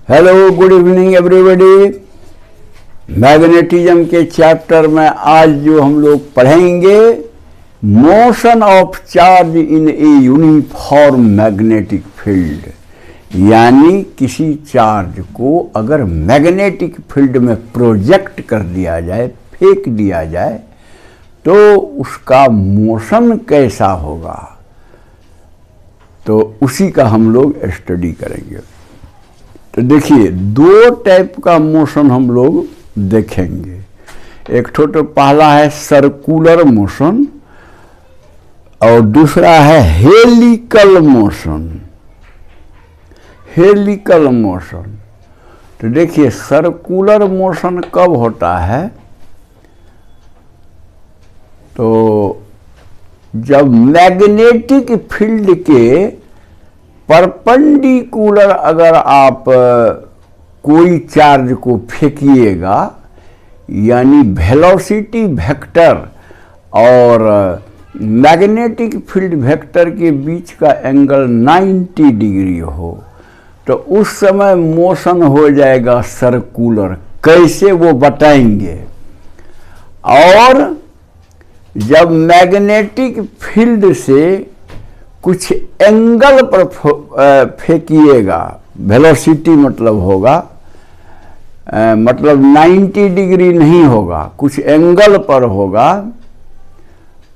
Hello, good evening everybody. Magnetism के chapter में आज जो हम लोग पढ़ेंगे, motion of charge in a uniform magnetic field, यानी किसी चार्ज को अगर मैग्नेटिक फील्ड में प्रोजेक्ट कर दिया जाए, फेंक दिया जाए, तो उसका मोशन कैसा होगा, तो उसी का हम लोग स्टडी करेंगे। तो देखिए, दो टाइप का मोशन हम लोग देखेंगे। एक तो पहला है सर्कुलर मोशन और दूसरा है हेलिकल मोशन। हेलिकल मोशन, तो देखिए सर्कुलर मोशन कब होता है, तो जब मैग्नेटिक फील्ड के परपेंडिकुलर अगर आप कोई चार्ज को फेंकिएगा, यानी वेलोसिटी वेक्टर और मैग्नेटिक फील्ड वेक्टर के बीच का एंगल 90 डिग्री हो, तो उस समय मोशन हो जाएगा सर्कुलर। कैसे, वो बताएंगे। और जब मैग्नेटिक फील्ड से कुछ एंगल पर फेंकिएगा, वेलोसिटी मतलब होगा, मतलब 90 डिग्री नहीं होगा, कुछ एंगल पर होगा,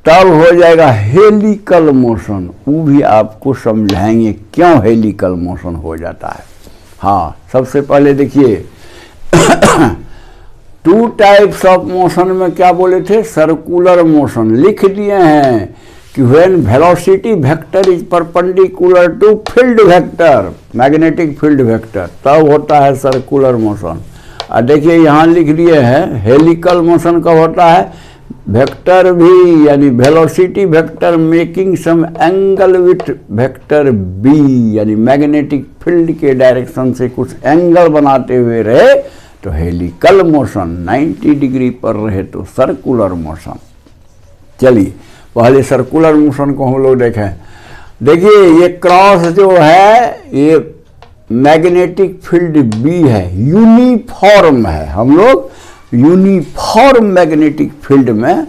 तब हो जाएगा हेलिकल मोशन। वो भी आपको समझाएंगे क्यों हेलिकल मोशन हो जाता है। हाँ, सबसे पहले देखिए टू टाइप्स ऑफ मोशन में क्या बोले थे, सर्कुलर मोशन लिख दिए हैं कि when velocity vector is perpendicular to field vector, magnetic field vector, तब होता है सर्कुलर मोशन। और देखिए यहाँ लिख दिए हैं हेलिकल मोशन कब होता है, वेक्टर भी यानी velocity vector making some angle with vector B, यानी मैग्नेटिक फील्ड के डायरेक्शन से कुछ एंगल बनाते हुए रहे तो हेलिकल मोशन, 90 डिग्री पर रहे तो सर्कुलर मोशन। चलिए पहले सर्कुलर मोशन को हम लोग देखें। देखिए ये क्रॉस जो है ये मैग्नेटिक फील्ड बी है, यूनिफॉर्म है। हम लोग यूनिफॉर्म मैग्नेटिक फील्ड में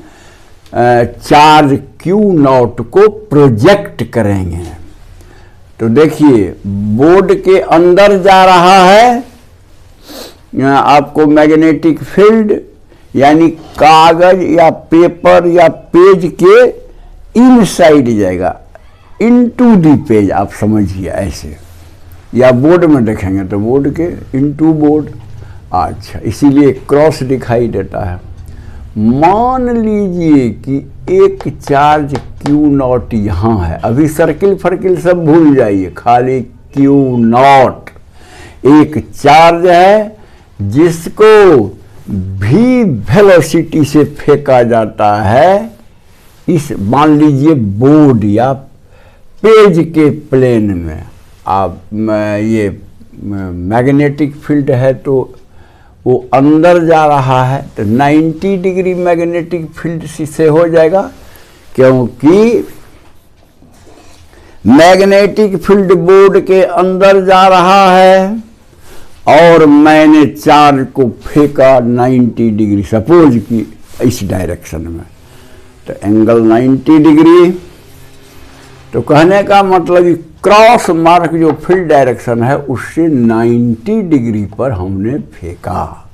चार्ज क्यू नॉट को प्रोजेक्ट करेंगे। तो देखिए बोर्ड के अंदर जा रहा है आपको मैग्नेटिक फील्ड, यानी कागज या पेपर या पेज के इनसाइड जाएगा, इनटू दी पेज, आप समझिए ऐसे। या बोर्ड में देखेंगे तो बोर्ड के इनटू बोर्ड। अच्छा, इसीलिए क्रॉस दिखाई देता है। मान लीजिए कि एक चार्ज क्यू नॉट यहाँ है, अभी सर्किल फर्किल सब भूल जाइए, खाली क्यू नॉट एक चार्ज है जिसको भी वेलोसिटी से फेंका जाता है इस, मान लीजिए बोर्ड या पेज के प्लेन में। आप ये मैग्नेटिक फील्ड है तो वो अंदर जा रहा है, तो 90 डिग्री मैग्नेटिक फील्ड से हो जाएगा, क्योंकि मैग्नेटिक फील्ड बोर्ड के अंदर जा रहा है और मैंने चार्ज को फेंका 90 डिग्री, सपोज कि इस डायरेक्शन में, तो एंगल 90 डिग्री। तो कहने का मतलब क्रॉस मार्क जो फील्ड डायरेक्शन है उससे 90 डिग्री पर हमने फेंका।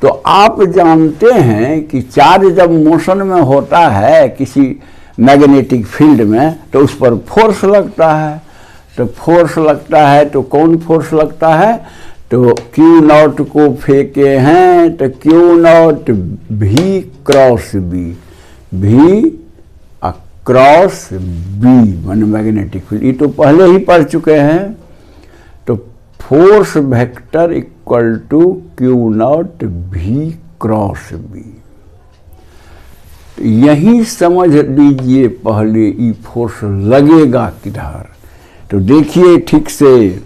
तो आप जानते हैं कि चार्ज जब मोशन में होता है किसी मैग्नेटिक फील्ड में तो उस पर फोर्स लगता है। तो फोर्स लगता है तो कौन फोर्स लगता है, तो क्यू नॉट को फेंके हैं तो q naught v cross B, v cross B मान मैग्नेटिक फील्ड, ये तो पहले ही पढ़ चुके हैं। तो force vector equal to q naught v cross B. यही समझ लीजिए पहले ये फोर्स लगेगा किधर। तो देखिए ठीक से,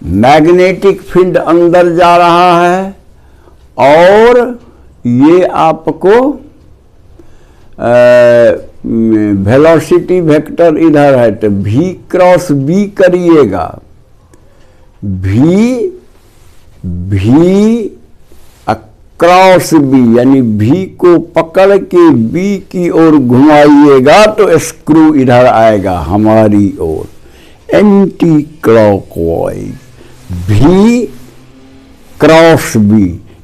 मैग्नेटिक फील्ड अंदर जा रहा है और ये आपको वेलोसिटी वेक्टर इधर है तो v क्रॉस b करिएगा, v क्रॉस b यानी v को पकड़ के b की ओर घुमाइएगा तो स्क्रू इधर आएगा हमारी ओर, anti clockwise. v cross b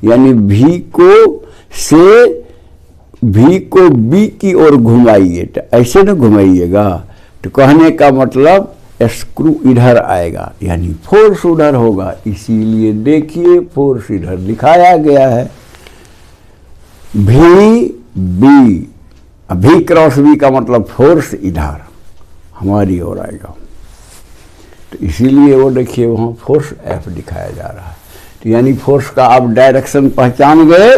यानी v को b की ओर घुमाइए, तो ऐसे ना घुमाइएगा, तो कहने का मतलब स्क्रू इधर आएगा यानी फोर्स उधर होगा, इसीलिए देखिए फोर्स इधर दिखाया गया है v क्रॉस b का मतलब फोर्स इधर हमारी ओर आएगा, तो इसीलिए वो देखिए वहाँ फोर्स F दिखाया जा रहा है। तो यानी फोर्स का आप डायरेक्शन पहचान गए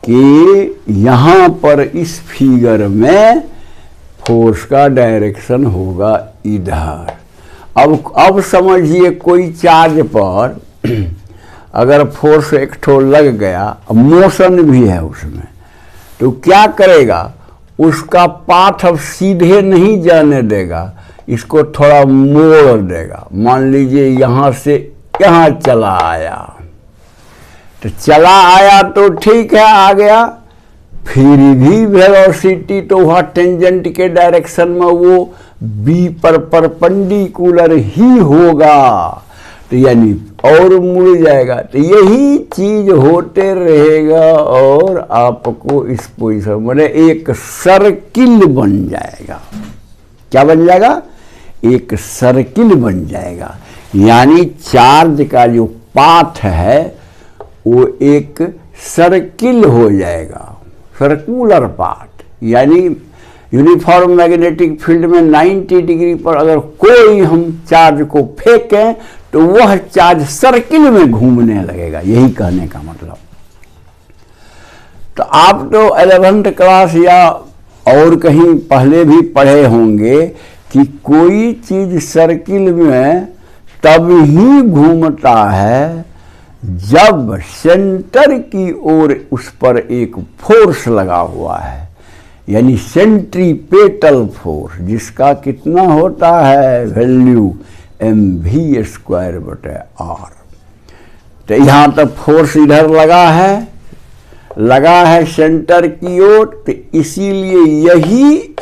कि यहाँ पर इस फिगर में फोर्स का डायरेक्शन होगा इधर। अब समझिए कोई चार्ज पर अगर फोर्स एक ठो लग गया, मोशन भी है उसमें, तो क्या करेगा, उसका पाथ अब सीधे नहीं जाने देगा, इसको थोड़ा मोड़ देगा। मान लीजिए यहाँ से यहाँ चला आया, तो चला आया तो ठीक है आ गया, फिर भी वेलोसिटी तो वहाँ टेंजेंट के डायरेक्शन में वो b पर परपेंडिकुलर ही होगा, तो यानी और मुड़ जाएगा। तो यही चीज होते रहेगा और आपको इस पोजीशन में एक सर्किल बन जाएगा। क्या बन जाएगा? एक सर्किल बन जाएगा, यानी चार्ज का जो पाथ है वो एक सर्किल हो जाएगा, सर्कुलर पाथ। यानी यूनिफॉर्म मैग्नेटिक फील्ड में 90 डिग्री पर अगर कोई हम चार्ज को फेंकें तो वह चार्ज सर्किल में घूमने लगेगा, यही कहने का मतलब। तो आप तो 11th क्लास या और कहीं पहले भी पढ़े होंगे कि कोई चीज सर्किल में तब ही घूमता है जब सेंटर की ओर उस पर एक फोर्स लगा हुआ है, यानी सेंट्रीपेटल फोर्स, जिसका कितना होता है वैल्यू mv²/r। तो यहाँ तक फोर्स इधर लगा है सेंटर की ओर, तो इसीलिए यही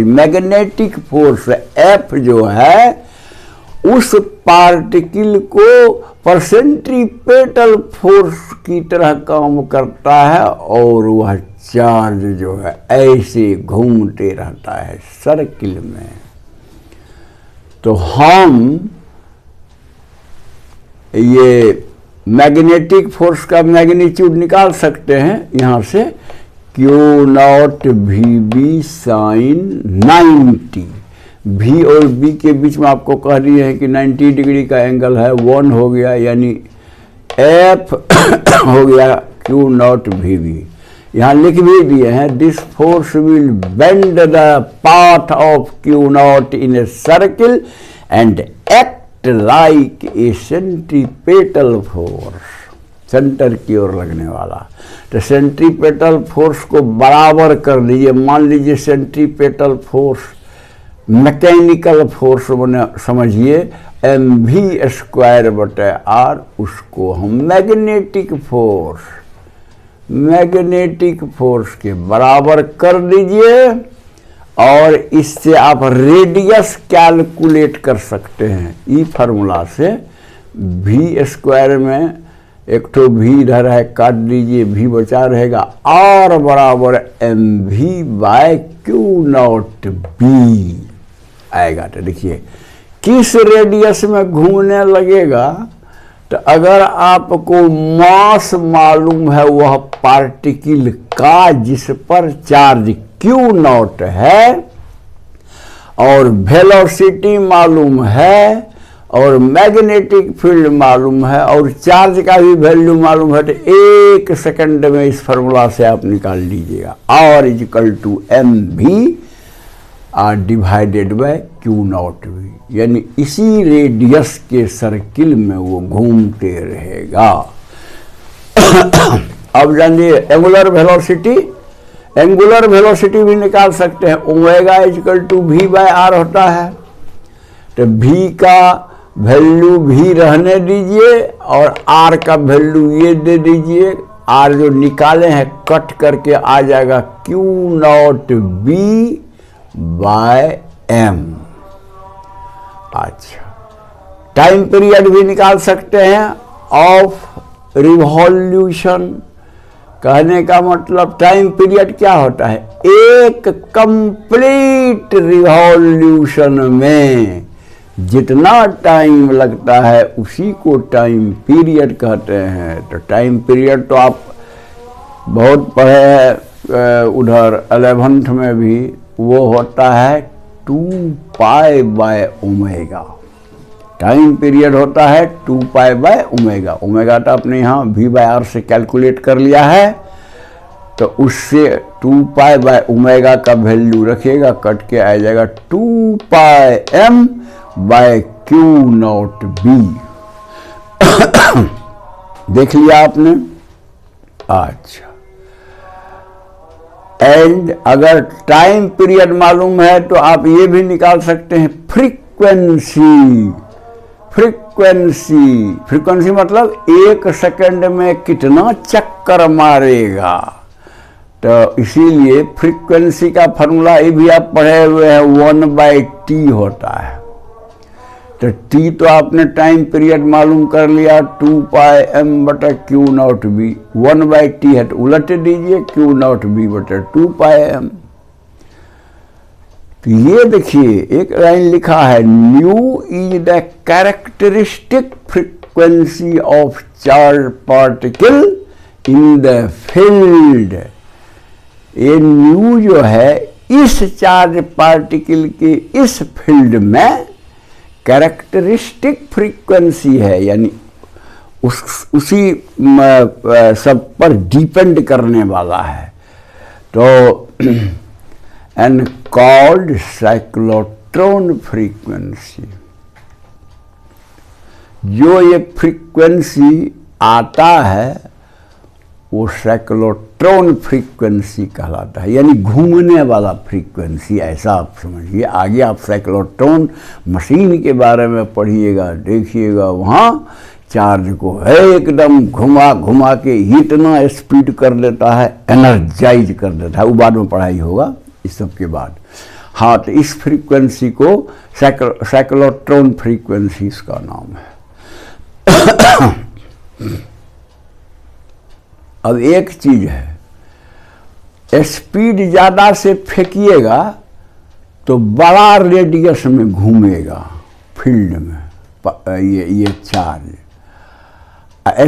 मैग्नेटिक फोर्स F जो है उस पार्टिकल को पर सेंट्रीपेटल फोर्स की तरह काम करता है और वह चार्ज जो है ऐसे घूमते रहता है सर्किल में। तो हम ये मैग्नेटिक फोर्स का मैग्नीट्यूड निकाल सकते हैं यहाँ से, Q0 VB sin 90। V और B के बीच में आपको कह रही है कि 90 डिग्री का एंगल है, 1 हो गया, यानी F हो गया Q0 VB। यहाँ लिख भी दिए हैं, this force will bend the path of Q0 in a circle and act like a centripetal force, centre की ओर लगने वाला। तो सेंट्रीपेटल फोर्स को बराबर कर दीजिए। मान लीजिए सेंट्रीपेटल फोर्स मैकेनिकल फोर्स बने समझिए mv²/r, उसको हम मैग्नेटिक फोर्स के बराबर कर दीजिए और इससे आप रेडियस कैलकुलेट कर सकते हैं। ई फार्मूला से v² में एक तो v इधर है, काट दीजिए, v बचा रहेगा, r बराबर mv/Q0b आएगा। तो देखिए किस रेडियस में घूमने लगेगा, तो अगर आपको मास मालूम है वह पार्टिकल का जिस पर चार्ज Q0 है और वेलोसिटी मालूम है और मैग्नेटिक फील्ड मालूम है और चार्ज का भी वैल्यू मालूम है, तो 1 सेकंड में इस फार्मूला से आप निकाल लीजिएगा, R = mv /Q0v, यानी इसी रेडियस के सर्किल में वो घूमते रहेगा। अब जानिए एंगुलर वेलोसिटी एंगुलर वेलोसिटी भी निकाल सकते हैं, omega equal to v by r होता है। तो v का वैल्यू v रहने दीजिए और r का वैल्यू ये दे दीजिए। r जो निकाले हैं कट करके आ जाएगा Q naught v by m। अच्छा, टाइम पीरियड भी निकाल सकते हैं ऑफ रिवॉल्यूशन। कहने का मतलब टाइम पीरियड क्या होता है, एक कंप्लीट रिवॉल्यूशन में जितना टाइम लगता है उसी को टाइम पीरियड कहते हैं। तो टाइम पीरियड तो आप बहुत पढ़े हैं उधर 11th में भी, वो होता है 2 pi by omega. Time period होता है 2 पाई बाय ओमेगा। ओमेगा तो आपने यहाँ v बाय आर से कैलकुलेट कर लिया है, तो उससे 2 पाई बाय ओमेगा का वैल्यू रखिएगा, कट के आ जाएगा 2 pi m by Q naught b। देख लिया आपने। अच्छा, एंड अगर टाइम पीरियड मालूम है तो आप ये भी निकाल सकते हैं फ्रीक्वेंसी। फ्रीक्वेंसी मतलब 1 सेकंड में कितना चक्कर मारेगा। तो इसीलिए फ्रीक्वेंसी का फॉर्मूला ये भी आप पढ़े हुए हैं, 1/t होता है। तो t तो आपने टाइम पीरियड मालूम कर लिया, 2 पाई m बटा Q नॉट b। 1/t है तो उलट दीजिए, Q नॉट b बटा 2 पाई m। तो ये देखिए एक लाइन लिखा है, new is the characteristic frequency of charge particle in the field. ये न्यू जो है इस चार्ज पार्टिकल के इस फील्ड में कैरेक्टरिस्टिक फ्रीक्वेंसी है, यानी उसी सब पर डिपेंड करने वाला है। तो एंड कॉल्ड साइक्लोट्रॉन फ्रीक्वेंसी। जो ये फ्रीक्वेंसी आता है वो साइक्लोट्रॉन फ्रीक्वेंसी कहलाता है, यानी घूमने वाला फ्रीक्वेंसी, ऐसा आप समझिए। आगे आप साइक्लोट्रॉन मशीन के बारे में पढ़िएगा, देखिएगा, वहाँ चार्ज को है एकदम घुमा घुमा के इतना स्पीड कर देता है, एनर्जाइज कर देता है। वो बाद में पढ़ाई होगा इस सब के बाद। हाँ, तो इस फ्रीक्वेंसी को साइक्लोट्रॉन फ्रीक्वेंसी इसका नाम है। अब एक चीज है, स्पीड ज्यादा से फेंकिएगा तो बड़ा रेडियस में घूमेगा फील्ड में ये चार्ज।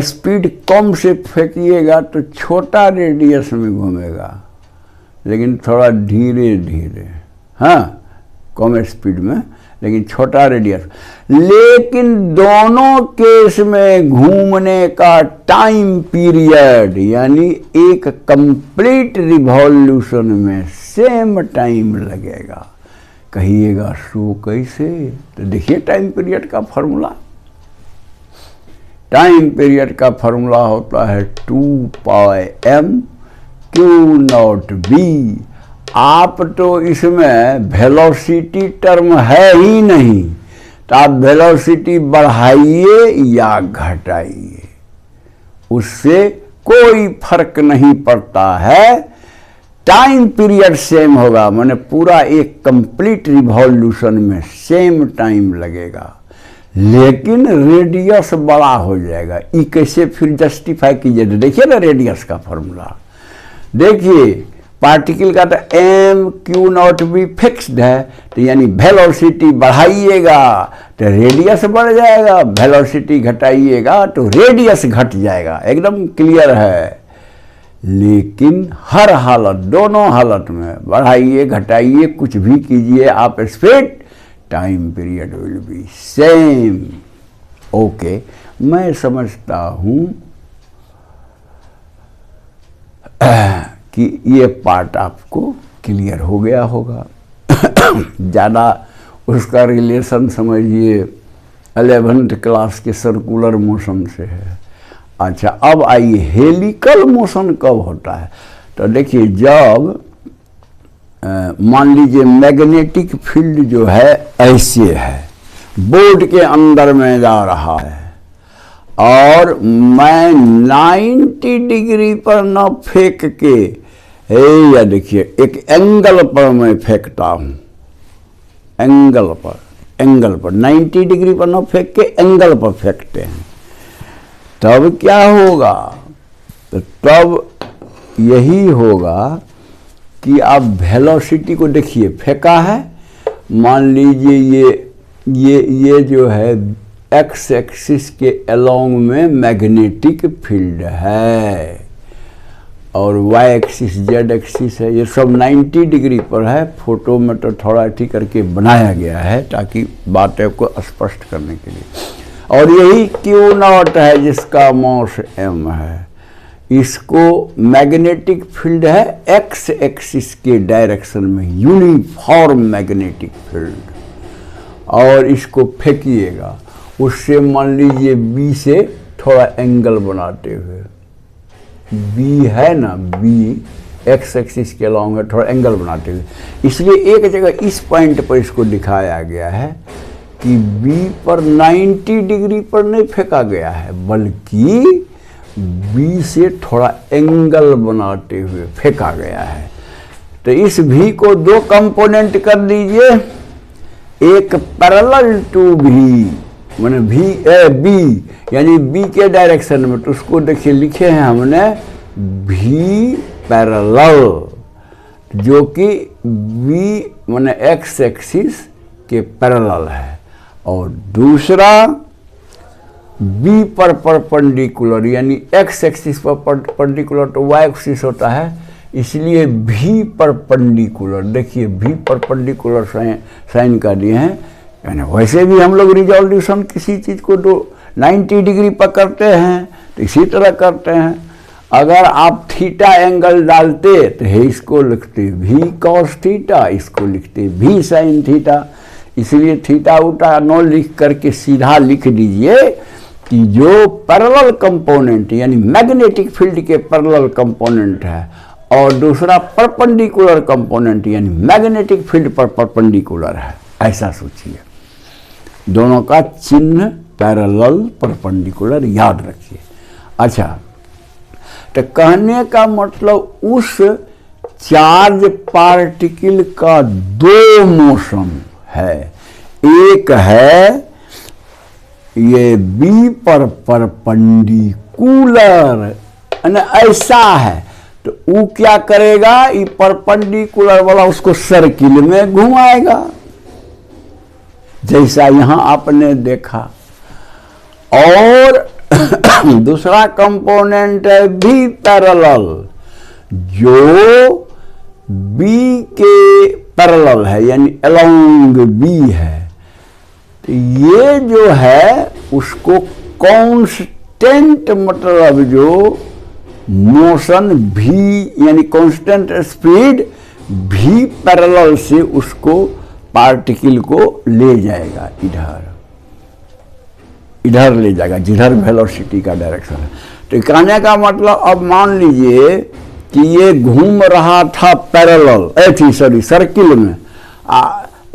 स्पीड कम से फेंकिएगा तो छोटा रेडियस में घूमेगा, लेकिन थोड़ा धीरे धीरे, हाँ, कम स्पीड में लेकिन छोटा रेडियस। लेकिन दोनों केस में घूमने का टाइम पीरियड, यानी एक कंप्लीट रिवॉल्यूशन में सेम टाइम लगेगा। कहिएगा सो कैसे? तो देखिए टाइम पीरियड का फॉर्मूला। टाइम पीरियड का फॉर्मूला होता है 2 pi m Q naught b। आप तो इसमें वेलोसिटी टर्म है ही नहीं, तो आप वेलोसिटी बढ़ाइए या घटाइए, उससे कोई फर्क नहीं पड़ता है। टाइम पीरियड सेम होगा, माने पूरा एक कंप्लीट रिवॉल्यूशन में सेम टाइम लगेगा, लेकिन रेडियस बड़ा हो जाएगा। ये कैसे फिर जस्टिफाई कीजिए? तो देखिए ना रेडियस का फॉर्मूला देखिए। पार्टिकल का तो एम क्यू नॉट भी फिक्स्ड है, तो यानी वेलोसिटी बढ़ाइएगा तो रेडियस बढ़ जाएगा, वेलोसिटी घटाइएगा तो रेडियस घट जाएगा। एकदम क्लियर है। लेकिन हर हालत, दोनों हालत में बढ़ाइए घटाइए कुछ भी कीजिए आप speed, time period will be same. Okay, मैं समझता हूं कि ये पार्ट आपको क्लियर हो गया होगा। ज़्यादा उसका रिलेशन समझिए 11th क्लास के सर्कुलर मोशन से है। अच्छा, अब आइए हेलिकल मोशन कब होता है? तो देखिए जब मान लीजिए मैग्नेटिक फील्ड जो है ऐसे है, बोर्ड के अंदर में जा रहा है और मैं 90 डिग्री पर न फेंक के, या देखिए एक एंगल पर मैं फेंकता हूं, एंगल पर 90 डिग्री पर न फेंक के एंगल पर फेंकते हैं, तब क्या होगा? तो तब यही होगा कि आप वेलोसिटी को देखिए, फेंका है, मान लीजिए ये जो है एक्स एक्सिस के अलोंग में मैग्नेटिक फील्ड है और वाई एक्सिस जेड एक्सिस है, ये सब 90 डिग्री पर है। फोटो में तो थोड़ा ठीक करके बनाया गया है ताकि बातों को स्पष्ट करने के लिए। और यही क्यू नॉट है जिसका मास m है, इसको मैग्नेटिक फील्ड है एक्स एक्सिस के डायरेक्शन में, यूनिफॉर्म मैग्नेटिक फील्ड, और इसको फेंकिएगा, उससे मान लीजिए बी से थोड़ा एंगल बनाते हुए, बी है ना, बी एक्स एक्सिस के अलॉन्ग है, थोड़ा एंगल बनाते हुए, इसलिए एक जगह इस पॉइंट पर इसको दिखाया गया है कि बी पर 90 डिग्री पर नहीं फेंका गया है, बल्कि बी से थोड़ा एंगल बनाते हुए फेंका गया है। तो इस भी को दो कंपोनेंट कर दीजिए, एक पैरेलल टू भी, माने बी यानी बी के डायरेक्शन में, तो उसको देखिए लिखे हैं हमने भी पैरेलल, जो कि बी माने एक्स एक्सिस के पैरेलल है, और दूसरा बी पर परपेंडिकुलर, यानी एक्स एक्सिस पर परपेंडिकुलर तो वाई एक्सिस होता है, इसलिए भी परपेंडिकुलर, देखिए भी परपेंडिकुलर साइन कर दिए हैं। यानी वैसे भी हम लोग रिजोल्यूशन किसी चीज़ को 90 डिग्री पर करते हैं तो इसी तरह करते हैं। अगर आप थीटा एंगल डालते तो है इसको लिखते भी कॉस थीटा, इसको लिखते भी साइन थीटा, इसलिए थीटा उटा नो लिख करके सीधा लिख दीजिए कि जो पैरेलल कंपोनेंट यानी मैग्नेटिक फील्ड के पैरेलल कंपोनेंट है और दूसरा परपेंडिकुलर कंपोनेंट यानी मैग्नेटिक फील्ड पर परपेंडिकुलर है, ऐसा सोचिए। दोनों का चिन्ह पैरेलल परपेंडिकुलर याद रखिए। अच्छा, तो कहने का मतलब उस चार्ज पार्टिकल का दो मोशन है, एक है ये बी पर परपेंडिकुलर, ऐसा है तो वो क्या करेगा, ये परपेंडिकुलर वाला उसको सर्किल में घुमाएगा, जैसा यहां आपने देखा। और दूसरा कंपोनेंट है बी पैरेलल, जो बी के पैरेलल है यानी अलोंग बी है। तो ये जो है उसको कांस्टेंट, मतलब जो मोशन भी यानी कांस्टेंट स्पीड भी पैरेलल से उसको पार्टिकल को ले जाएगा, इधर ले जाएगा जिधर वेलोसिटी का डायरेक्शन है। तो कहने का मतलब अब मान लीजिए कि ये घूम रहा था पैरेलल सर्किल में,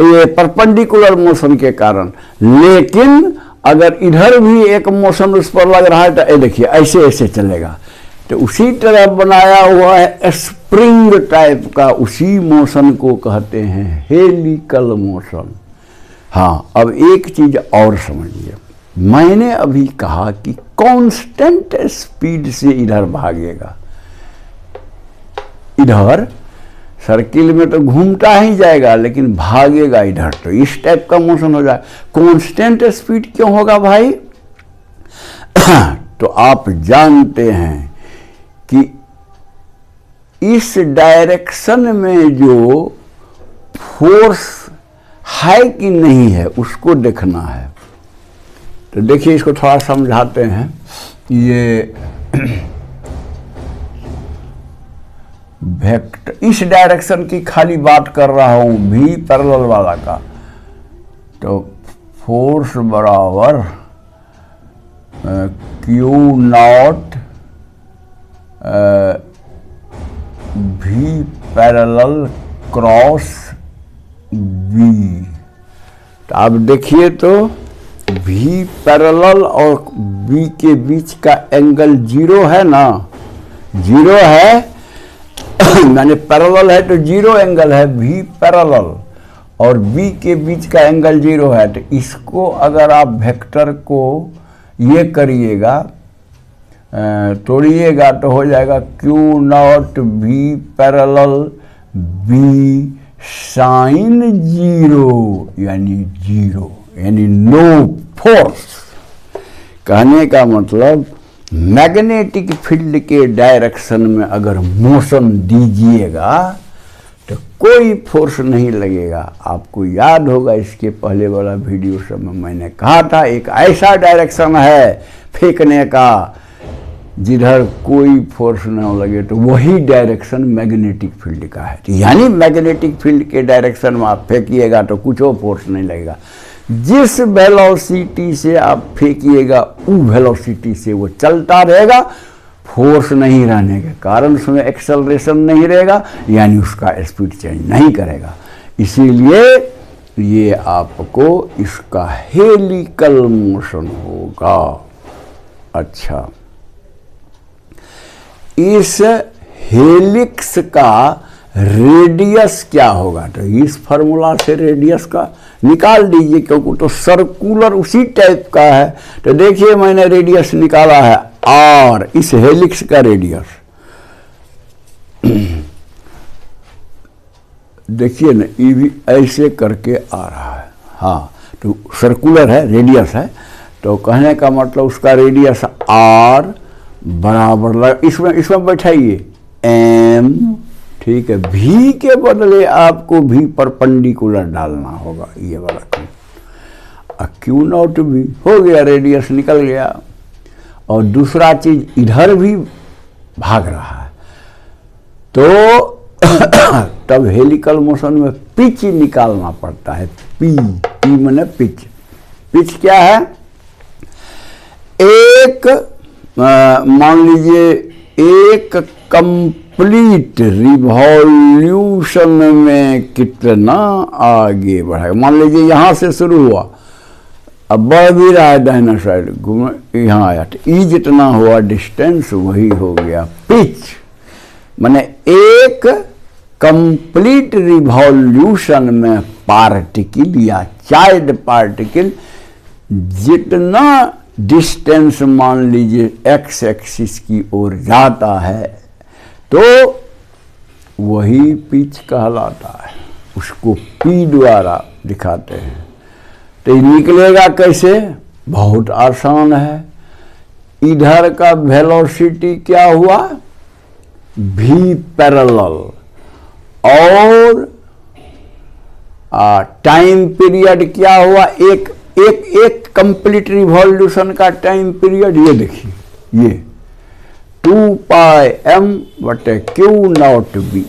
ये परपेंडिकुलर मोशन के कारण, लेकिन अगर इधर भी एक मोशन उस पर लग रहा है तो ये देखिए ऐसे ऐसे चलेगा। तो उसी तरह बनाया हुआ है स्प्रिंग टाइप का, उसी मोशन को कहते हैं हेलिकल मोशन। हाँ, अब एक चीज और समझिए, मैंने अभी कहा कि कांस्टेंट स्पीड से इधर भागेगा, इधर सर्किल में तो घूमता ही जाएगा लेकिन भागेगा इधर, तो इस टाइप का मोशन हो जाए। कांस्टेंट स्पीड क्यों होगा भाई? तो आप जानते हैं कि इस डायरेक्शन में जो फोर्स है कि नहीं है उसको देखना है। तो देखिए, इसको थोड़ा समझाते हैं। ये वेक्टर, इस डायरेक्शन की खाली बात कर रहा हूं, भी पैरेलल वाला का, तो फोर्स बराबर Q not V parallel cross B। तो आप देखिए तो V पैरेलल और B के बीच का एंगल 0 है ना, 0 है मैंने पैरेलल है तो 0 एंगल है V पैरेलल, और B के बीच का एंगल 0 है। तो इसको अगर आप वेक्टर को ये करिएगा, तोड़िएगा तो हो जाएगा Q naught V parallel B sine 0, यानी 0, यानी नो फोर्स। कहने का मतलब मैग्नेटिक फील्ड के डायरेक्शन में अगर मोशन दीजिएगा तो कोई फोर्स नहीं लगेगा। आपको याद होगा इसके पहले वाला वीडियो से मैंने कहा था एक ऐसा डायरेक्शन है फेंकने का जिधर कोई फोर्स न लगे, तो वही डायरेक्शन मैग्नेटिक फील्ड का है। तो यानी मैग्नेटिक फील्ड के डायरेक्शन में आप फेंकिएगा तो कुछ फोर्स नहीं लगेगा। जिस वेलोसिटी से आप फेंकिएगा उस वेलोसिटी से वो चलता रहेगा, फोर्स नहीं रहने के कारण उसमें एक्सेलरेशन नहीं रहेगा, यानी उसका स्पीड चेंज नहीं करेगा। इसीलिए ये आपको इसका हेलिकल मोशन होगा। अच्छा, इस हेलिक्स का रेडियस क्या होगा? तो इस फार्मूला से रेडियस का निकाल दीजिए, क्योंकि तो सर्कुलर उसी टाइप का है। तो देखिए मैंने रेडियस निकाला है R, इस हेलिक्स का रेडियस देखिए ना, ये भी ऐसे करके आ रहा है। हाँ, तो सर्कुलर है, रेडियस है, तो कहने का मतलब उसका रेडियस R बराबर लगा, इसमें बैठाइए M, ठीक है। V के बदले आपको V परपेंडिकुलर डालना होगा, ये वाला Q नॉट V हो गया, रेडियस निकल गया। और दूसरा चीज इधर भी भाग रहा है, तो तब हेलिकल मोशन में पिच निकालना पड़ता है। P माने पिच। पिच क्या है? एक मान लीजिए एक कंप्लीट रिवॉल्यूशन में कितना आगे बढ़ेगा। मान लीजिए यहाँ से शुरू हुआ, अब बढ़ भी रहा है दाहिना साइड, घूमे यहाँ आया, तो ई जितना हुआ डिस्टेंस वही हो गया पिच। माने एक कंप्लीट रिवॉल्यूशन में पार्टिकल या चाइल्ड पार्टिकल जितना डिस्टेंस मान लीजिए एक्स एक्सिस की ओर जाता है, तो वही पिच कहलाता है। उसको पी द्वारा दिखाते हैं। तो ये निकलेगा कैसे? बहुत आसान है। इधर का वेलोसिटी क्या हुआ? V पैरेलल, और टाइम पीरियड क्या हुआ? एक कंप्लीट रिवॉल्यूशन का टाइम पीरियड, ये देखिए, ये 2πm/Q नॉट V।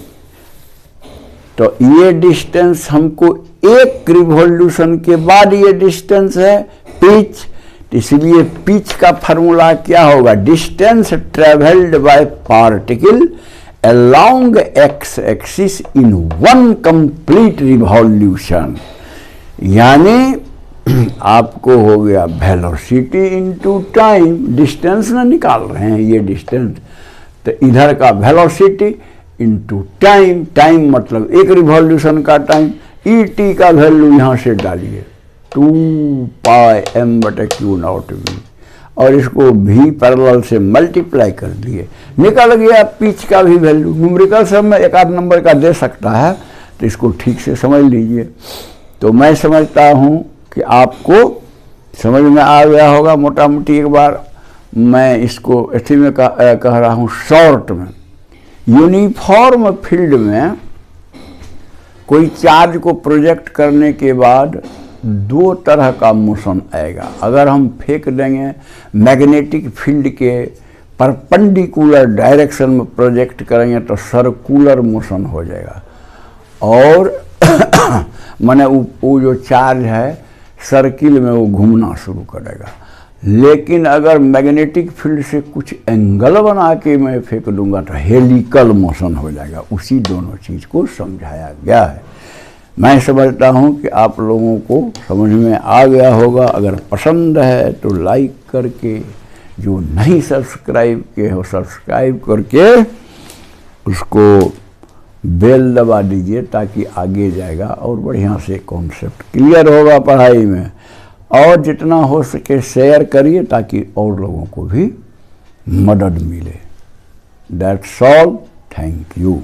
तो ये डिस्टेंस हमको एक रिवॉल्यूशन के बाद ये डिस्टेंस है पिच। इसलिए पिच का फार्मूला क्या होगा? Distance travelled by particle along x axis in one complete revolution. यानी आपको हो गया वेलोसिटी इनटू टाइम, डिस्टेंस ना निकाल रहे हैं ये डिस्टेंस, तो इधर का वेलोसिटी इनटू टाइम, टाइम मतलब एक रिवॉल्यूशन का टाइम, E_t का वैल्यू यहाँ से डालिए 2πm/Q नॉट V, और इसको V पैरेलल से मल्टीप्लाई कर दिए, निकल गया पिच का भी वैल्यू। न्यूमेरिकल सब में एक आध नंबर का दे सकता है, तो इसको ठीक से समझ लीजिए। तो मैं समझता हूँ कि आपको समझ में आ गया होगा मोटा मोटी। एक बार मैं इसको ऐसे में कह रहा हूँ शॉर्ट में। यूनिफॉर्म फील्ड में कोई चार्ज को प्रोजेक्ट करने के बाद दो तरह का मोशन आएगा। अगर हम फेंक देंगे मैग्नेटिक फील्ड के परपेंडिकुलर डायरेक्शन में प्रोजेक्ट करेंगे तो सर्कुलर मोशन हो जाएगा, और माने वो जो चार्ज है सर्किल में वो घूमना शुरू करेगा। लेकिन अगर मैग्नेटिक फील्ड से कुछ एंगल बना के मैं फेंक दूंगा तो हेलिकल मोशन हो जाएगा। उसी दोनों चीज़ को समझाया गया है। मैं समझता हूँ कि आप लोगों को समझ में आ गया होगा। अगर पसंद है तो लाइक करके, जो नहीं सब्सक्राइब किए हो सब्सक्राइब करके उसको बेल दबा दीजिए, ताकि आगे जाएगा और बढ़िया से कॉन्सेप्ट क्लियर होगा पढ़ाई में। और जितना हो सके शेयर करिए ताकि और लोगों को भी मदद मिले। That's all. Thank you.